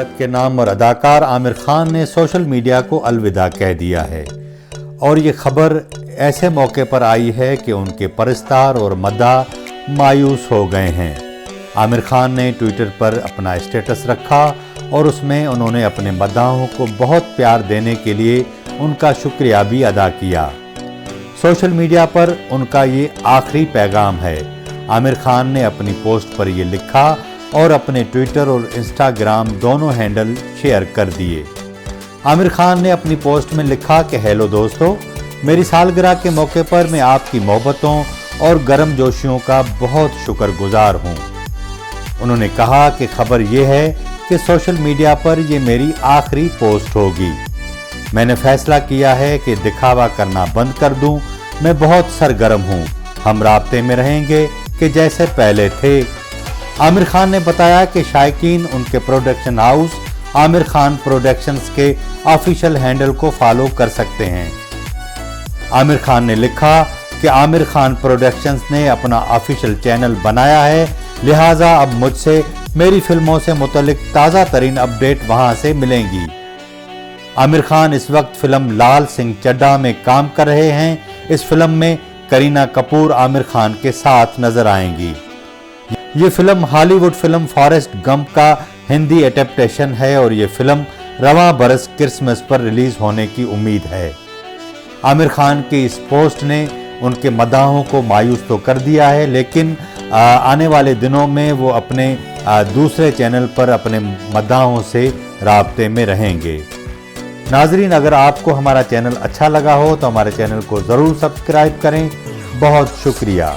भारत के नामवर अदाकार आमिर खान ने सोशल मीडिया को अलविदा कह दिया है और ये खबर ऐसे मौके पर आई है कि उनके परस्तार और मद्दाह मायूस हो गए हैं। आमिर खान ने ट्विटर पर अपना स्टेटस रखा और उसमें उन्होंने अपने मद्दाहों को बहुत प्यार देने के लिए उनका शुक्रिया भी अदा किया। सोशल मीडिया पर उनका ये आखिरी पैगाम है। आमिर खान ने अपनी पोस्ट पर ये लिखा और अपने ट्विटर और इंस्टाग्राम दोनों हैंडल शेयर कर दिए। आमिर खान ने अपनी पोस्ट में लिखा कि हेलो दोस्तों, मेरी सालगिरह के मौके पर मैं आपकी मोहब्बतों और गर्मजोशियों का बहुत शुक्रगुजार हूँ। उन्होंने कहा कि खबर यह है कि सोशल मीडिया पर यह मेरी आखिरी पोस्ट होगी। मैंने फैसला किया है कि दिखावा करना बंद कर दूं। मैं बहुत सरगर्म हूं। हम राब्ते में रहेंगे कि जैसे पहले थे। आमिर खान ने बताया कि शायकीन उनके production house Aamir Khan productions के ऑफिशियल हैंडल को फॉलो कर सकते हैं। आमिर खान ने लिखा कि आमिर खान प्रोडक्शंस ने अपना ऑफिशियल चैनल बनाया है, लिहाजा अब मुझसे मेरी फिल्मों से मुतल्लिक ताज़ा तरीन अपडेट वहां से मिलेंगी। आमिर खान इस वक्त फिल्म लाल सिंह चड्ढा में काम कर रहे हैं। इस फिल्म में करीना कपूर आमिर खान के साथ नजर आएंगी। ये film Hollywood film Forrest Gump का हिंदी एडेप्टेशन है और ये फिल्म रवां बरस क्रिसमस पर रिलीज होने की उम्मीद है। आमिर खान की इस पोस्ट ने उनके मद्दाहों को मायूस तो कर दिया है, लेकिन आने वाले दिनों में वो अपने दूसरे चैनल पर अपने मद्दाहों से राब्ते में रहेंगे। नाजरीन, अगर आपको हमारा चैनल अच्छा लगा हो तो हमारे चैनल को ज़रूर सब्सक्राइब करें। बहुत शुक्रिया।